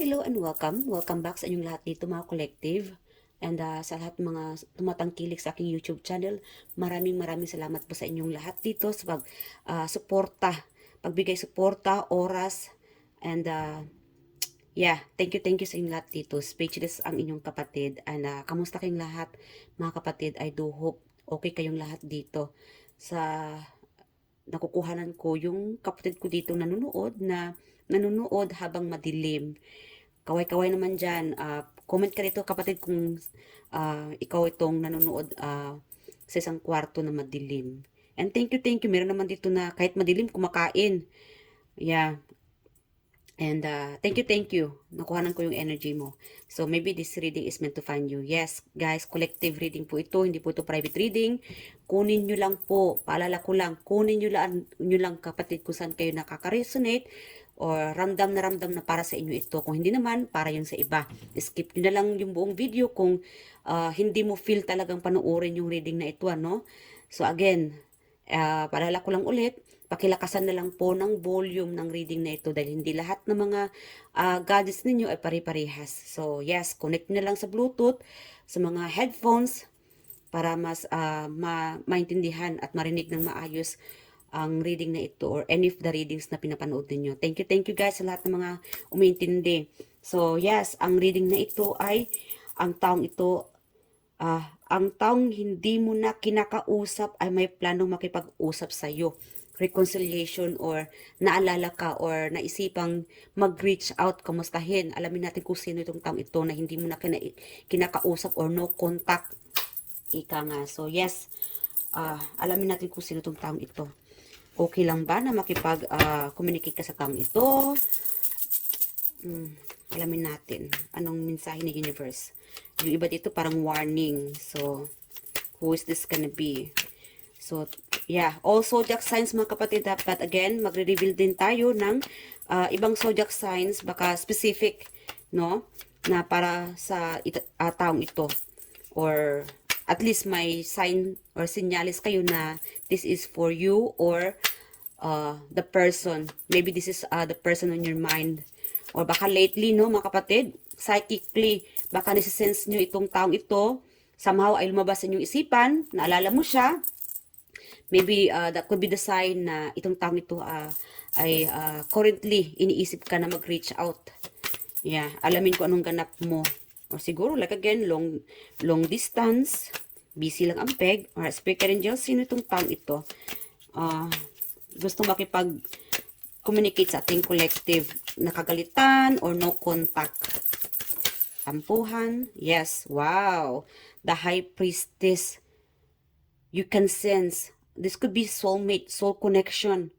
Hello and welcome. Welcome back sa inyong lahat dito mga collective. And sa lahat ng mga tumatangkilik sa aking YouTube channel, maraming salamat po sa inyong lahat dito sa suporta, pagbigay suporta, oras, and yeah, thank you sa inyong lahat dito. Speechless ang inyong kapatid. And kamusta kayong lahat mga kapatid? I do hope okay kayong lahat dito sa nakukuhanan ko yung kapatid ko dito nanonood habang madilim. Kaway-kaway naman dyan. Comment ka dito kapatid kung ikaw itong nanonood sa isang kwarto na madilim. And thank you. Meron naman dito na kahit madilim, kumakain. Yeah. And thank you. Nakuhanan ko yung energy mo. So maybe this reading is meant to find you. Yes, guys, collective reading po ito. Hindi po ito private reading. Kunin nyo lang po. Paalala ko lang. Kunin nyo lang kapatid kung saan kayo nakaka-resonate or ramdam na para sa inyo ito. Kung hindi naman, para yun sa iba. Skip nyo na lang yung buong video kung hindi mo feel talagang panoorin yung reading na ito. Ano? So again, paalala ko lang ulit, pakilakasan na lang po ng volume ng reading na ito dahil hindi lahat ng mga gadgets ninyo ay pare-parehas. So yes, connect na lang sa Bluetooth, sa mga headphones para mas maintindihan at marinig ng maayos ang reading na ito or any of the readings na pinapanood ninyo. Thank you guys sa lahat ng mga umiintindi. So yes, ang reading na ito ay ang taong ito ang taong hindi mo na kinakausap ay may planong makipag-usap sa iyo. Reconciliation or naalala ka or naisipang mag-reach out, kamustahin. Alamin natin kung sino itong taong ito na hindi mo na kinakausap or no contact. Ika nga. So yes, alamin natin kung sino itong taong ito. Okay lang ba na makipag-communicate ka sa taong ito? Alamin natin anong mensahe ng universe. Yung iba dito parang warning. So, who is this gonna be? So, yeah. All zodiac signs mga kapatid. But again, magre-reveal din tayo ng ibang zodiac signs. Baka specific, no? Na para sa taong ito. Or at least may sign or sinyalis kayo na this is for you or the person. Maybe this is the person on your mind. Or baka lately, no, mga kapatid, psychically, baka nasisense nyo itong taong ito, somehow ay lumabas sa inyong isipan, naalala mo siya, maybe that could be the sign na itong taong ito ay currently iniisip ka na mag-reach out. Yeah, alamin ko anong ganap mo. Or siguro, like again, long distance, busy lang ang peg, or Spirit Angel, sino itong taong ito? Gusto makipag-communicate sa ating collective, nakagalitan or no contact. Tampuhan, yes, wow. The High Priestess, you can sense, this could be soulmate, soul connection.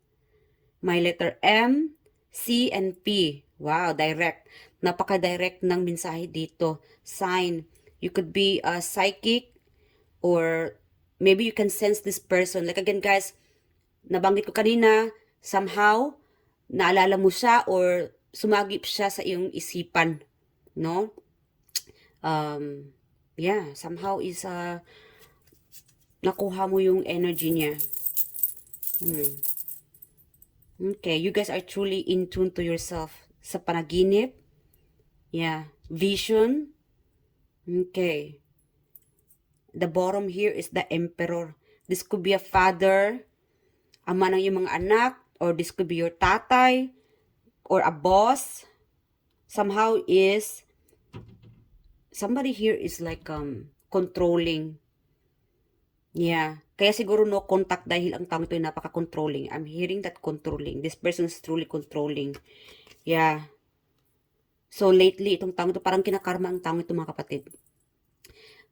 My letter M, C, and P. Wow, direct. Napaka-direct ng mensahe dito. Sign. You could be a psychic or maybe you can sense this person. Like again guys, nabanggit ko kanina, somehow, naalala mo siya or sumagip siya sa iyong isipan. No? Yeah, somehow is nakuha mo yung energy niya. Okay, you guys are truly in tune to yourself. Sa panaginip. Yeah, vision. Okay. The bottom here is the Emperor. This could be a father, ama ng iyong mga anak, or this could be your tatay, or a boss. Somehow is, somebody here is like controlling. Yeah. Kaya siguro no contact dahil ang taong ito ay napaka-controlling. I'm hearing that controlling. This person is truly controlling. Yeah. So lately, itong taong ito, parang kinakarma ang taong ito mga kapatid.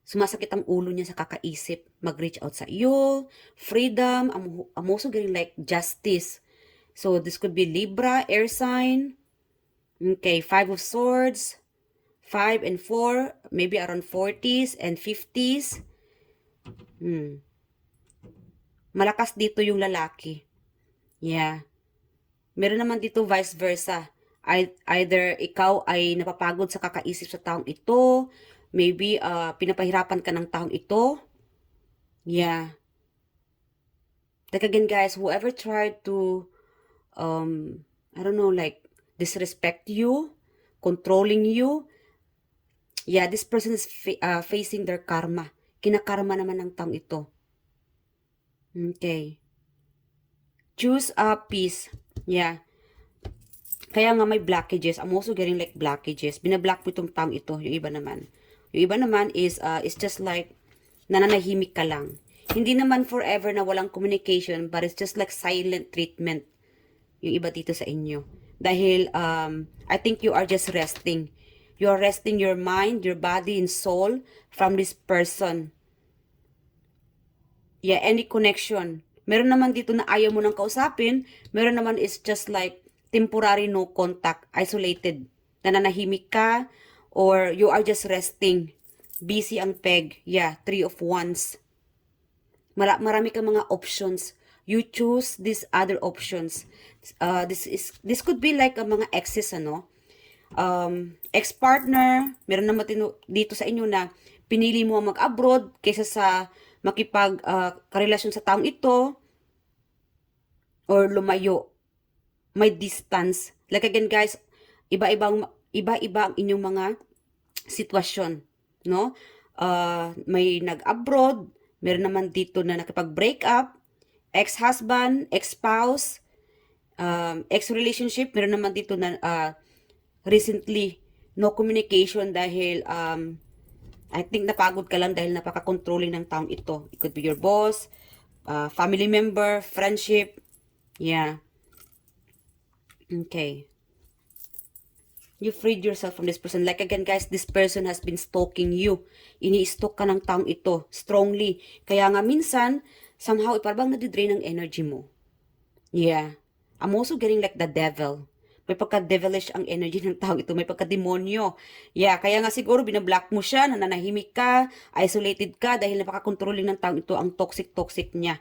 Sumasakit ang ulo niya sa kakaisip. Mag-reach out sa iyo. Freedom. I'm also getting like justice. So this could be Libra, air sign. Okay, 5 of Swords. 5 and 4. Maybe around 40s and 50s. Malakas dito yung lalaki. Yeah. Meron naman dito vice versa. Either ikaw ay napapagod sa kakaisip sa taong ito, maybe pinapahirapan ka ng taong ito. Yeah. Like again guys, whoever tried to I don't know, like disrespect you, controlling you. Yeah, this person is facing their karma. Kinakarma naman ng taong ito. Okay. Choose a peace. Yeah. Kaya nga may blockages. I'm also getting like blockages. Binablock mo itong taong ito. Yung iba naman. Yung iba naman is just like nananahimik ka lang. Hindi naman forever na walang communication, but it's just like silent treatment. Yung iba dito sa inyo. Dahil I think you are just resting. You are resting your mind, your body, and soul from this person. Yeah, any connection. Meron naman dito na ayaw mo nang kausapin. Meron naman is just like temporary no contact, isolated. Nananahimik ka or you are just resting. Busy ang peg. Yeah, 3 of Wands. Marami kang mga options. You choose these other options. This could be like mga exes, ano? Ex-partner, meron naman dito sa inyo na pinili mo mag-abroad kaysa sa karelasyon sa taong ito or lumayo. May distance. Like again guys, iba-iba ang inyong mga sitwasyon, no? May nag-abroad, meron naman dito na nakipag-break up, ex-husband, ex-spouse, ex-relationship, meron naman dito na recently no communication dahil I think napagod ka lang dahil napaka-controlling ng taong ito. It could be your boss, family member, friendship. Yeah. Okay. You freed yourself from this person. Like again guys, this person has been stalking you. Ini-stalk ka ng taong ito strongly. Kaya nga minsan, somehow, parang nadidrain ang energy mo. Yeah. I'm also getting like the devil. May pagka-devilish ang energy ng tao ito. May pagka-demonyo. Yeah, kaya nga siguro binablock mo siya, nananahimik ka, isolated ka dahil napaka-controlling ng tao ito, ang toxic-toxic niya.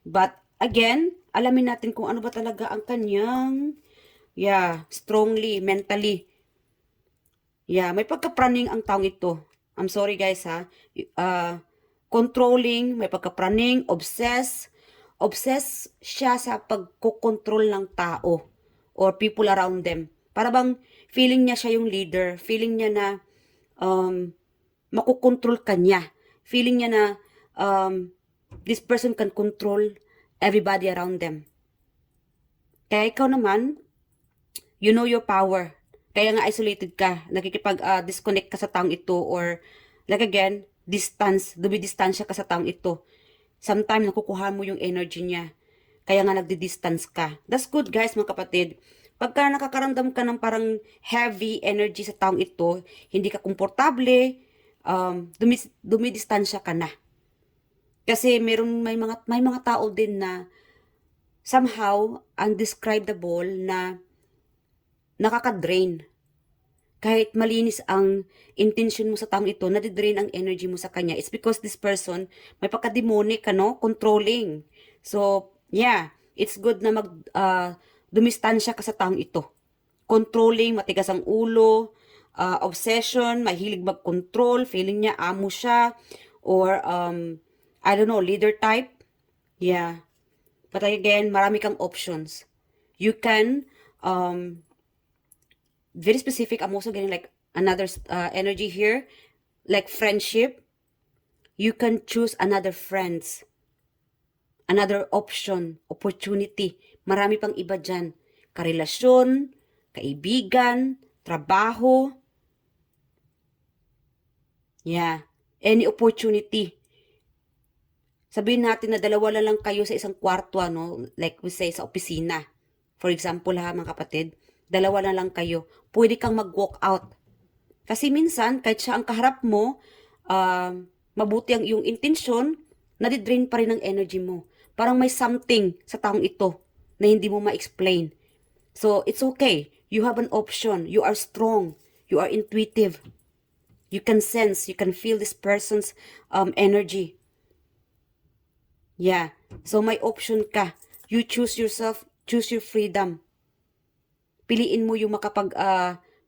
But again, alamin natin kung ano ba talaga ang kanyang, strongly, mentally. Yeah, may pagka-praning ang taong ito. I'm sorry guys ha. Controlling, may pagka-praning, obsessed siya sa pagkokontrol ng tao or people around them. Para bang feeling niya siya yung leader. Feeling niya na makukontrol ka niya. Feeling niya na this person can control everybody around them. Kaya ikaw naman, you know your power. Kaya nga isolated ka. Nakikipag-disconnect ka sa taong ito or like again, dumidistansya ka sa taong ito. Sometimes nakukuha mo yung energy niya. Kaya nga nagdi-distance ka. That's good guys mga kapatid. Pagka nakakaramdam ka ng parang heavy energy sa taong ito, hindi ka komportable, dumidistansya ka na. Kasi may mga tao din na somehow undescribable na nakaka-drain. Kahit malinis ang intention mo sa taong ito, nadidrain ang energy mo sa kanya. It's because this person, may pagka-demonic, controlling. So, yeah, it's good na dumistansya ka sa taong ito. Controlling, matigas ang ulo, obsession, mahilig mag-control, feeling niya amo siya, or, I don't know, leader type. Yeah. But again, marami kang options. You can, very specific, I'm also getting like another energy here, like friendship. You can choose another friends, another option, opportunity. Marami pang iba dyan. Karelasyon, kaibigan, trabaho. Yeah, any opportunity. Sabihin natin na dalawa na lang kayo sa isang kwarto, like we say, sa opisina. For example mga kapatid, dalawa na lang kayo. Pwede kang mag-walk out. Kasi minsan, kahit siya ang kaharap mo, mabuti ang iyong intensyon, nadidrain pa rin ang energy mo. Parang may something sa taong ito na hindi mo ma-explain. So, it's okay. You have an option. You are strong. You are intuitive. You can sense, you can feel this person's energy. Yeah. So, may option ka. You choose yourself, choose your freedom. Piliin mo yung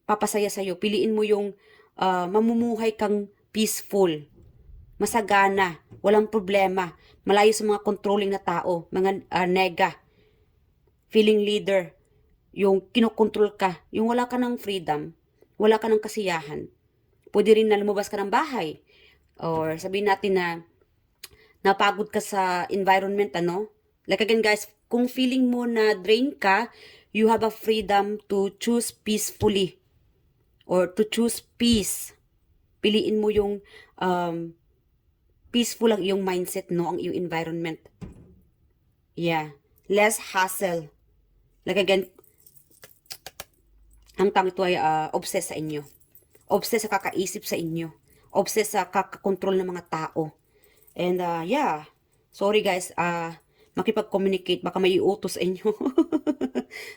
papasaya sa'yo. Piliin mo yung mamumuhay kang peaceful, masagana, walang problema, malayo sa mga controlling na tao, mga nega, feeling leader, yung kinokontrol ka, yung wala ka ng freedom, wala ka ng kasiyahan. Pwede rin na lumabas ka ng bahay. Or sabihin natin na napagod ka sa environment, ano? Like again guys, kung feeling mo na drain ka, you have a freedom to choose peacefully or to choose peace. Piliin mo yung peaceful ang iyong mindset, no? Ang iyong environment. Yeah. Less hassle. Like again, ang tang ito ay obsessed sa inyo. Obsessed sa kakaisip sa inyo. Obsessed sa kakakontrol ng mga tao. And yeah, sorry guys, makipag-communicate, baka may iutos sa inyo.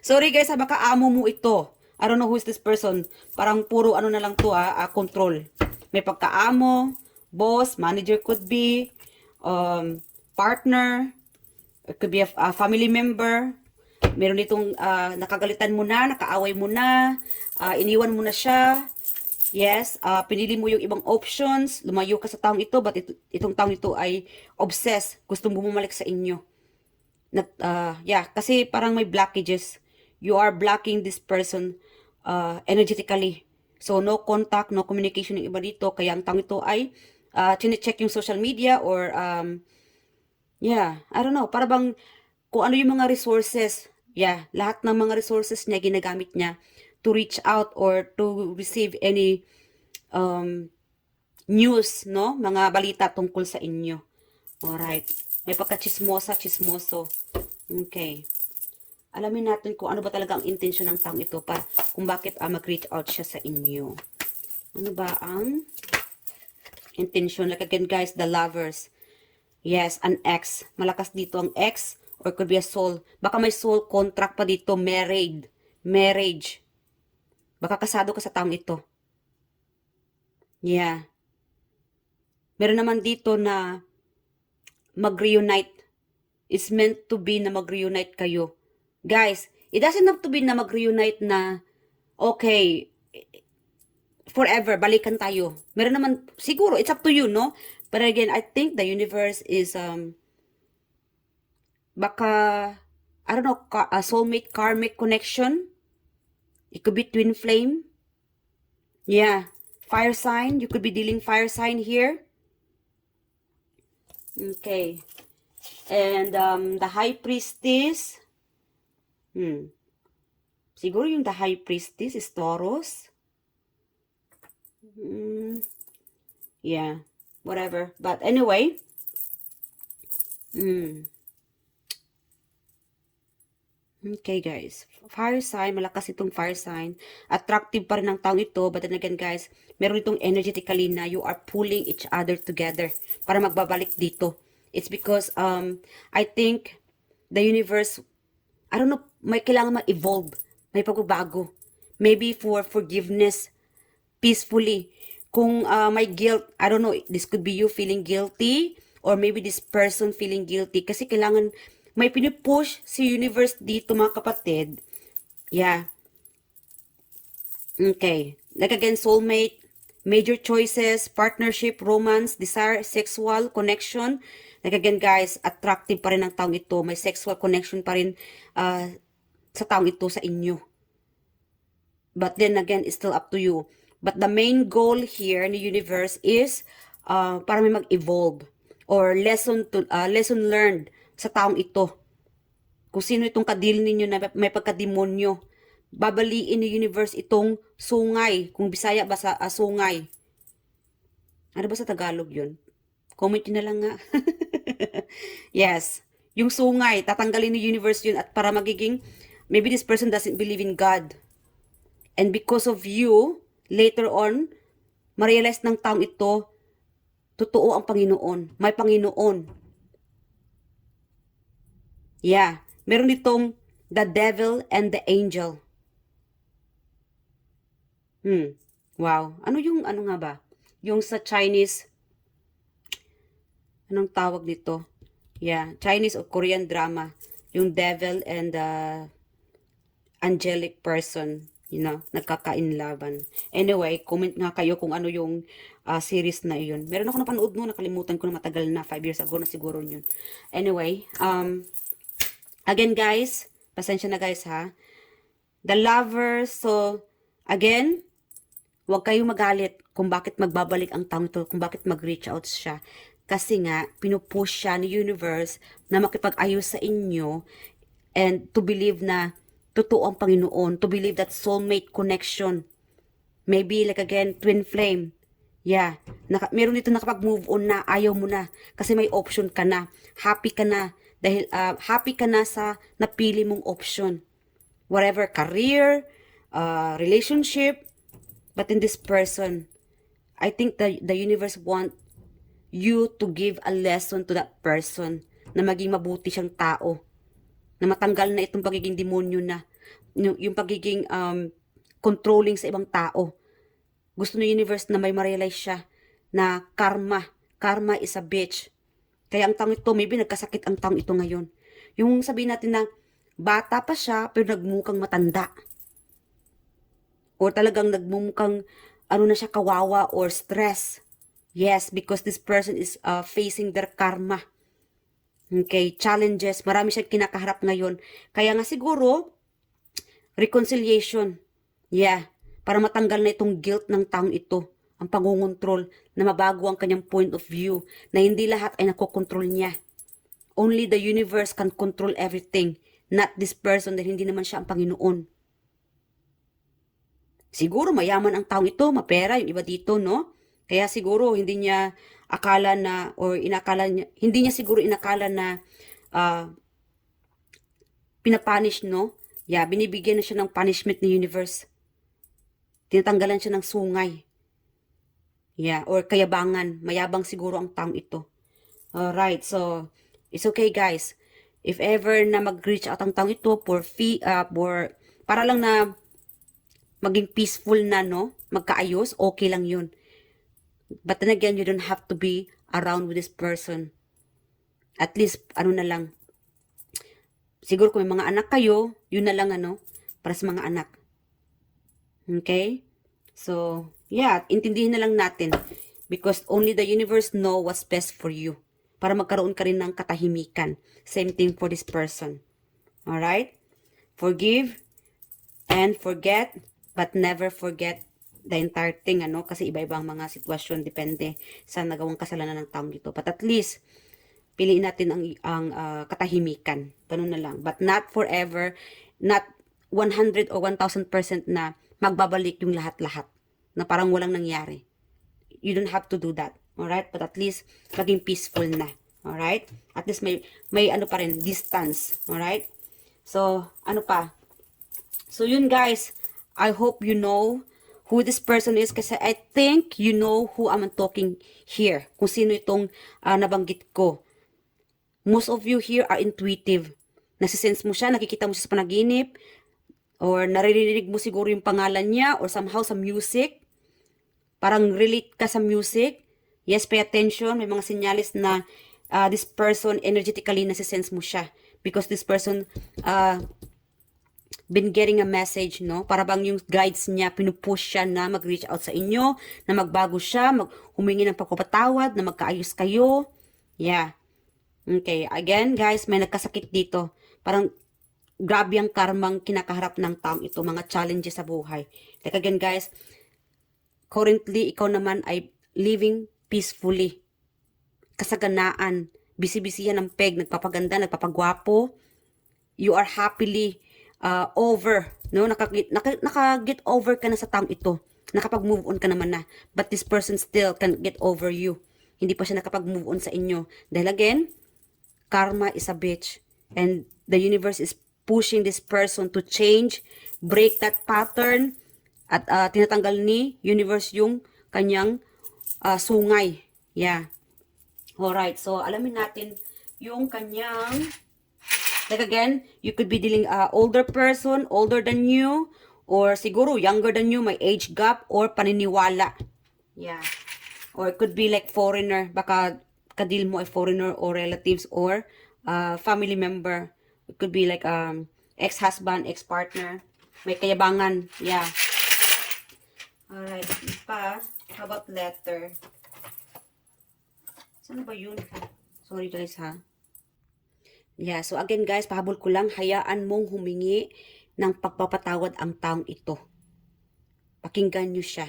Sorry guys, baka amo mo ito. I don't know who is this person. Parang puro ano na lang to, control. May pagkaamo, boss, manager could be, partner, it could be a family member. Meron ditong nakagalitan mo na, nakaaway mo na, iniwan mo na siya. Yes, pinili mo yung ibang options, lumayo ka sa taong ito, but itong taong ito ay obsessed, gustong bumalik sa inyo. Yeah, kasi parang may blockages. You are blocking this person energetically. So, no contact, no communication ng iba dito. Kaya ang taong ito ay chine-check yung social media or, yeah, I don't know, para bang kung ano yung mga resources, yeah, lahat ng mga resources niya, ginagamit niya to reach out or to receive any news, no? Mga balita tungkol sa inyo. Alright. May pagka-chismosa, chismoso. Okay. Alamin natin kung ano ba talaga ang intention ng taong ito para kung bakit mag-reach out siya sa inyo. Ano ba ang intention? Like again guys, the lovers. Yes, an ex. Malakas dito ang ex or could be a soul. Baka may soul contract pa dito, married. Marriage. Baka kasado ka sa taong ito. Yeah. Meron naman dito na mag-reunite. It's meant to be na mag-reunite kayo. Guys, it doesn't have to be na mag-reunite na, okay, forever, balikan tayo. Meron naman, siguro, it's up to you, no? But again, I think the universe is, baka, I don't know, a soulmate karmic connection. It could be twin flame. Yeah. Fire sign. You could be dealing fire sign here. Okay. And the high priestess. Siguro yung the high priestess is Taurus. Yeah. Whatever. But anyway. Okay guys, fire sign, malakas itong fire sign. Attractive pa rin ang taong ito, but then again guys, meron itong energetically na you are pulling each other together para magbabalik dito. It's because, I think, the universe, I don't know, may kailangan ma-evolve, may pagbabago. Maybe for forgiveness, peacefully. Kung may guilt, I don't know, this could be you feeling guilty, or maybe this person feeling guilty, kasi kailangan may pinupush si universe dito mga kapatid. Yeah. Okay. Like again, soulmate, major choices, partnership, romance, desire, sexual connection. Like again guys, attractive pa rin ang taong ito. May sexual connection pa rin sa taong ito sa inyo. But then again, it's still up to you. But the main goal here in the universe is para may mag-evolve or lesson learned sa taong ito. Kung sino itong kadil ninyo na may pagkademonyo, babaliin ni universe itong sungay. Kung Bisaya ba sa sungay? Ano ba sa Tagalog yun? Comment nyo na lang nga. Yes. Yung sungay, tatanggalin ni universe yun at para magiging, maybe this person doesn't believe in God. And because of you, later on, ma-realize ng taong ito, totoo ang Panginoon. May Panginoon. Yeah. Meron ditong the devil and the angel. Wow. Ano yung, ano nga ba? Yung sa Chinese, anong tawag dito? Yeah. Chinese or Korean drama. Yung devil and the angelic person. You know, nagkakainlaban. Anyway, comment nga kayo kung ano yung series na yun. Meron ako napanood noon, nakalimutan ko na matagal na, 5 years ago na siguro yun. Anyway, again guys, pasensya na guys ha. The lovers, so, again, Huwag kayong magalit kung bakit magbabalik ang taong ito, kung bakit mag-reach out siya. Kasi nga, pinupush siya ni universe na makipag-ayos sa inyo and to believe na totoo ang Panginoon, to believe that soulmate connection. Maybe like again, twin flame. Yeah, meron dito nakapag-move on na, ayaw mo na. Kasi may option ka na. Happy ka na. Dahil happy ka na sa napili mong option. Whatever, career, relationship, but in this person, I think the universe want you to give a lesson to that person na maging mabuti siyang tao. Na matanggal na itong pagiging demonyo na. Yung pagiging controlling sa ibang tao. Gusto ng universe na may ma-realize siya na karma is a bitch. Kaya ang taong ito, maybe nagkasakit ang taong ito ngayon. Yung sabihin natin na bata pa siya pero nagmumukhang matanda. Or talagang nagmumukhang ano na siya, kawawa or stress. Yes, because this person is facing their karma. Okay, challenges. Marami siyang kinakaharap ngayon. Kaya nga siguro, reconciliation. Yeah, para matanggal na itong guilt ng taong ito. Ang pangungontrol, na mabago ang kanyang point of view, na hindi lahat ay nakokontrol niya. Only the universe can control everything, not this person dahil hindi naman siya ang Panginoon. Siguro mayaman ang taong ito, mapera, yung iba dito, no? Kaya siguro hindi niya akala na, or inakala niya, hindi niya siguro inakala na pinapunish, no? Yeah, binibigyan na siya ng punishment ni universe. Tinatanggalan siya ng sungay. Yeah, or kayabangan. Mayabang siguro ang taong ito. Alright, so, it's okay guys. If ever na mag-reach out ang taong ito for para lang na maging peaceful na, no? Magkaayos, okay lang yun. But then again, you don't have to be around with this person. At least, ano na lang. Siguro kung may mga anak kayo, yun na lang, ano, para sa mga anak. Okay? So, yeah, intindihin na lang natin. Because only the universe know what's best for you. Para magkaroon ka rin ng katahimikan. Same thing for this person. Alright? Forgive and forget, but never forget the entire thing, ano? Kasi iba-ibang mga sitwasyon, depende sa nagawang kasalanan ng taong dito. But at least, piliin natin ang katahimikan. Ganun na lang. But not forever, not 100 or 1,000% na magbabalik yung lahat-lahat. Na parang walang nangyari. You don't have to do that. Alright? But at least, maging peaceful na. Alright? At least may ano pa rin, distance. Alright? So, ano pa? So, yun guys. I hope you know who this person is kasi I think you know who I'm talking here. Kung sino itong nabanggit ko. Most of you here are intuitive. Nasisense mo siya, nakikita mo siya sa panaginip, or naririnig mo siguro yung pangalan niya, or somehow sa music. Parang relate ka sa music. Yes, pay attention. May mga senyalis na this person energetically nasisense mo siya. Because this person been getting a message, no? Para bang yung guides niya, pinupush siya na mag-reach out sa inyo, na magbago siya, humingi ng pagpapatawad, na magkaayos kayo. Yeah. Okay, again guys, may nagkasakit dito. Parang grabe ang karmang kinakaharap ng taong ito, mga challenges sa buhay. Like again guys, currently ikaw naman ay living peacefully. Kasaganaan, bisi-bisihan ng peg, nagpapaganda, nagpapagwapo. You are happily over, no? Naka-get over ka na sa taong ito. Nakapag-move on ka naman na. But this person still can get over you. Hindi pa siya nakapag-move on sa inyo. Dahil again, karma is a bitch. And the universe is pushing this person to change, break that pattern, at tinatanggal ni universe yung kanyang sungay. Yeah. Alright, so alamin natin yung kanyang, like again, you could be dealing older person, older than you, or siguro younger than you, may age gap, or paniniwala. Yeah. Or it could be like foreigner, baka kadil mo ay foreigner or relatives or family member. It could be like ex-husband, ex-partner. May kayabangan. Yeah. Alright. Pa, how about letter? Saan ba yun? Sorry guys ha. Yeah, so again guys, pahabol ko lang, hayaan mong humingi ng pagpapatawad ang taong ito. Pakinggan nyo siya.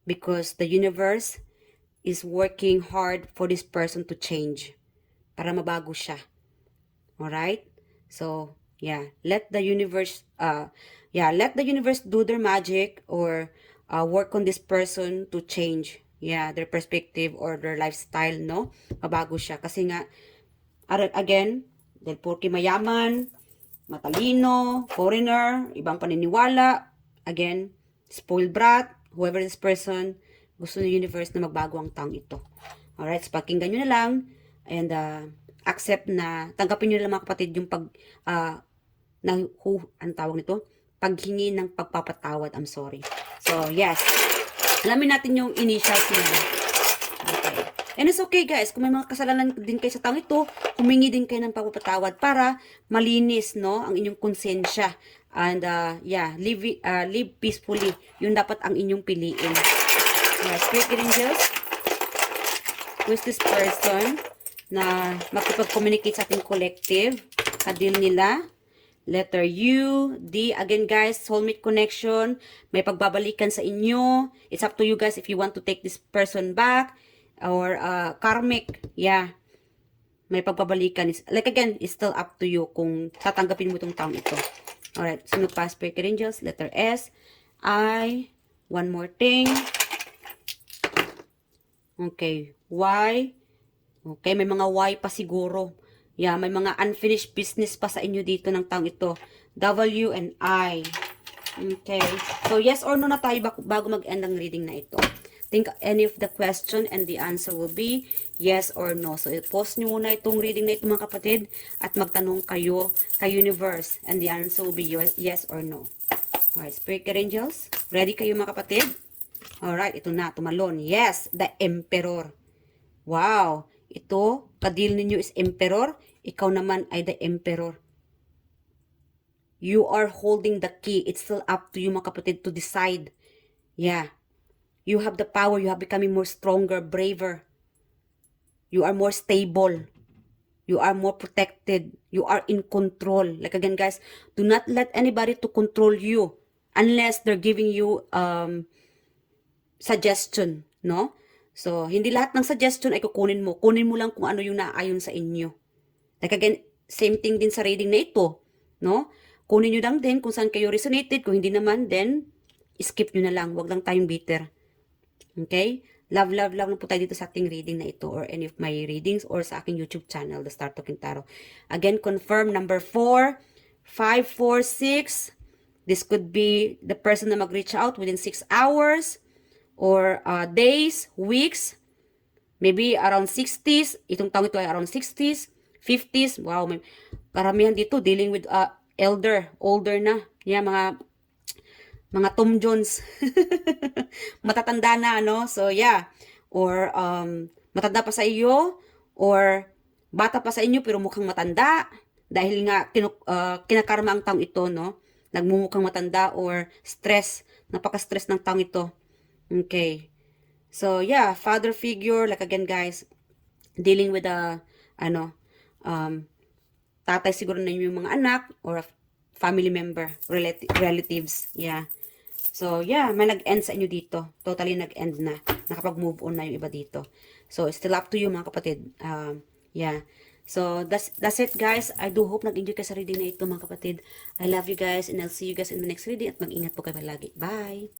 because the universe is working hard for this person to change para mabago siya. Alright? So, yeah, let the universe do their magic, or work on this person to change, their perspective or their lifestyle, no? Mabago siya. Kasi nga, again, dahil porke mayaman, matalino, foreigner, ibang paniniwala, again, spoiled brat, whoever this person, gusto ng universe na magbago ang taong ito. Alright, so pakinggan nyo na lang, and accept na, tanggapin nyo na lang mga kapatid yung ang tawag nito? Paghingi ng pagpapatawad, I'm sorry. So, yes. Alamin natin yung initials niya. Okay. And it's okay guys, kung may mga kasalanan din kayo sa taong ito, humingi din kayo ng pagpapatawad para malinis, no, ang inyong konsensya. And live peacefully. Yun dapat ang inyong piliin. Spirit angels, who is this person na makipag-communicate sa ating collective? Kadil nila. Letter U, D, again guys, soulmate connection, may pagbabalikan sa inyo. It's up to you guys if you want to take this person back, or karmic, may pagbabalikan. Like again, it's still up to you kung tatanggapin mo itong taong ito. Alright, sunod pa, Spirit Angels, letter S, I, one more thing. Okay, Y, okay, may mga Y pa siguro. May mga unfinished business pa sa inyo dito ng taong ito. W and I. Okay. So, yes or no na tayo bago mag-end ang reading na ito. Think any of the question and the answer will be yes or no. So, i-pause nyo muna itong reading na ito mga kapatid at magtanong kayo kay universe, and the answer will be yes or no. Alright, Spirit Angels. Ready kayo mga kapatid? Alright, ito na. Tumalon. Yes, the Emperor. Wow. Ito, kadil ninyo is Emperor. Ikaw naman ay the Emperor. You are holding the key. It's still up to you mga kapatid to decide. You have the power. You have becoming more stronger, braver. You are more stable. You are more protected. You are in control. Like again guys, do not let anybody to control you unless they're giving you suggestion, no? So, hindi lahat ng suggestion ay kukunin mo. Kunin mo lang kung ano yung naayon sa inyo. Like again, same thing din sa reading na ito, no? Kunin nyo lang din kung saan kayo resonated. Kung hindi naman, then, skip nyo na lang. Huwag lang tayong bitter. Okay? Love lang po tayo dito sa ating reading na ito, or any of my readings, or sa aking YouTube channel, The Star Talking Tarot. Again, confirm number 4, 5, 4, 6. This could be the person na mag-reach out within 6 hours. Or days, weeks, maybe around 60s. Itong taong ito ay around 60s, 50s. Wow, may karamihan dito dealing with older na. Mga Tom Jones. Matatanda na, no? So, or matanda pa sa iyo, or bata pa sa inyo pero mukhang matanda. Dahil nga kinakarma ang taong ito, no? Nagmumukhang matanda or stress. Napaka-stress ng taong ito. Okay. So, father figure, like again, guys, dealing with tatay siguro na yung mga anak, or a family member, relatives, So, may nag-end sa inyo dito. Totally nag-end na. Nakapag-move on na yung iba dito. So, it's still up to you, mga kapatid. So, that's it, guys. I do hope nag-enjoy kayo sa reading na ito, mga kapatid. I love you guys, and I'll see you guys in the next reading, at mag-ingat po kayo palagi. Bye!